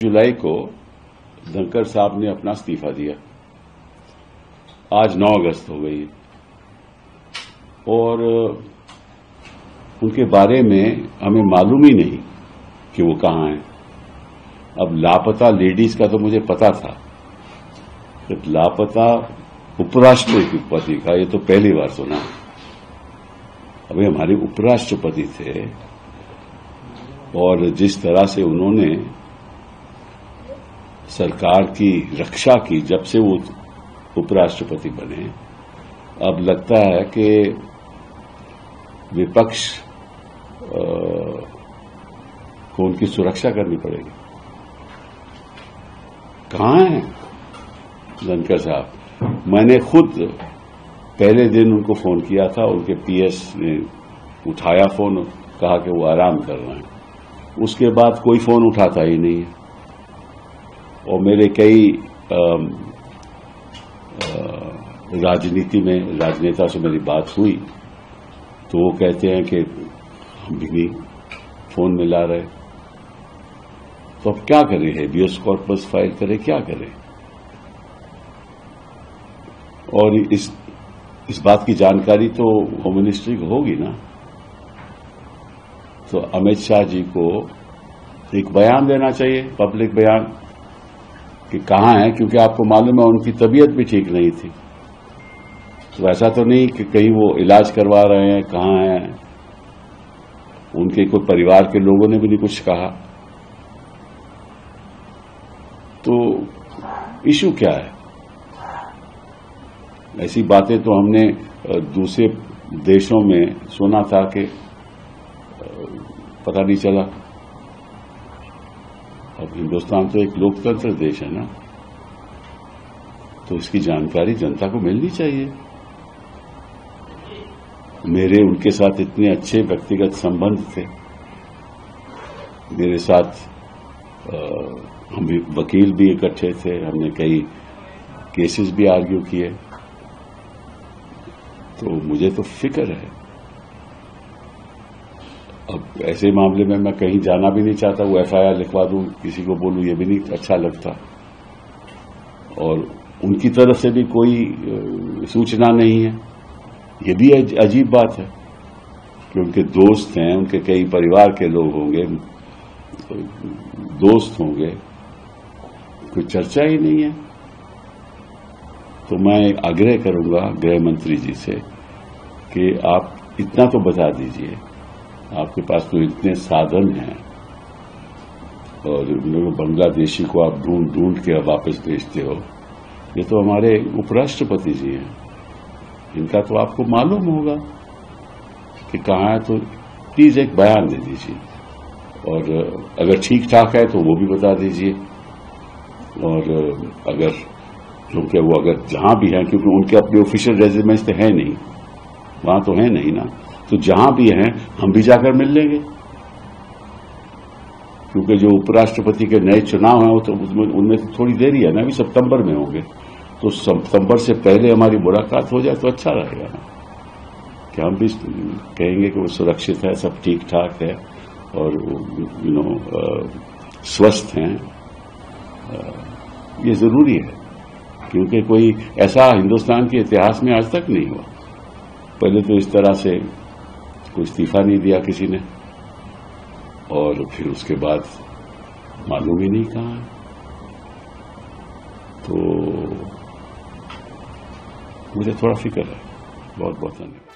जुलाई को धनखड़ साहब ने अपना इस्तीफा दिया। आज 9 अगस्त हो गई और उनके बारे में हमें मालूम ही नहीं कि वो कहां हैं। अब लापता लेडीज का तो मुझे पता था, तो लापता उपराष्ट्रपति का ये तो पहली बार सुना। अभी हमारे उपराष्ट्रपति थे और जिस तरह से उन्होंने सरकार की रक्षा की जब से वो उपराष्ट्रपति बने, अब लगता है कि विपक्ष को उनकी सुरक्षा करनी पड़ेगी। कहां हैं धनखड़ साहब? मैंने खुद पहले दिन उनको फोन किया था, उनके पीएस ने उठाया फोन, कहा कि वो आराम कर रहे हैं। उसके बाद कोई फोन उठाता ही नहीं है। और मेरे कई राजनीति में राजनेता से मेरी बात हुई तो वो कहते हैं कि हम भी नहीं फोन मिला रहे। तो अब क्या करें? हेबियस कॉर्पस फाइल करें, क्या करें? और इस बात की जानकारी तो होम मिनिस्ट्री को होगी ना। तो अमित शाह जी को एक बयान देना चाहिए, पब्लिक बयान, कि कहां है, क्योंकि आपको मालूम है उनकी तबीयत भी ठीक नहीं थी। तो ऐसा तो नहीं कि कहीं वो इलाज करवा रहे हैं, कहां हैं। उनके कोई परिवार के लोगों ने भी नहीं कुछ कहा। तो इशू क्या है? ऐसी बातें तो हमने दूसरे देशों में सुना था कि पता नहीं चला। अब हिंदुस्तान तो एक लोकतंत्र देश है ना, तो इसकी जानकारी जनता को मिलनी चाहिए। मेरे उनके साथ इतने अच्छे व्यक्तिगत संबंध थे। मेरे साथ हम भी वकील भी इकट्ठे थे, हमने कई केसेस भी आर्ग्यू किए। तो मुझे तो फिक्र है। अब ऐसे मामले में मैं कहीं जाना भी नहीं चाहता। वो एफआईआर लिखवा दूं, किसी को बोलूं, ये भी नहीं अच्छा लगता। और उनकी तरफ से भी कोई सूचना नहीं है, ये भी अजीब बात है कि उनके दोस्त हैं, उनके कई परिवार के लोग होंगे, दोस्त होंगे, कोई चर्चा ही नहीं है। तो मैं आग्रह करूंगा गृह मंत्री जी से कि आप इतना तो बता दीजिए, आपके पास तो इतने साधन हैं और बांग्लादेशी को आप ढूंढ के वापस भेजते हो। ये तो हमारे उपराष्ट्रपति जी हैं, इनका तो आपको मालूम होगा कि कहाँ है। तो प्लीज एक बयान दे दीजिए, और अगर ठीक ठाक है तो वो भी बता दीजिए। और अगर क्योंकि वो अगर जहां भी हैं, क्योंकि उनके अपने ऑफिशियल रेजिडेंस तो है नहीं, वहां तो है नहीं ना, तो जहां भी हैं हम भी जाकर मिल लेंगे। क्योंकि जो उपराष्ट्रपति के नए चुनाव हैं वो तो उनमें तो थोड़ी देरी है ना, अभी सितंबर में होंगे। तो सितंबर से पहले हमारी मुलाकात हो जाए तो अच्छा रहेगा ना, कि हम भी कहेंगे कि वो सुरक्षित है, सब ठीक ठाक है और स्वस्थ हैं। ये जरूरी है, क्योंकि कोई ऐसा हिंदुस्तान के इतिहास में आज तक नहीं हुआ। पहले तो इस तरह से कोई इस्तीफा नहीं दिया किसी ने, और फिर उसके बाद मालूम ही नहीं कहां है। तो मुझे थोड़ा फिक्र है। बहुत बहुत धन्यवाद।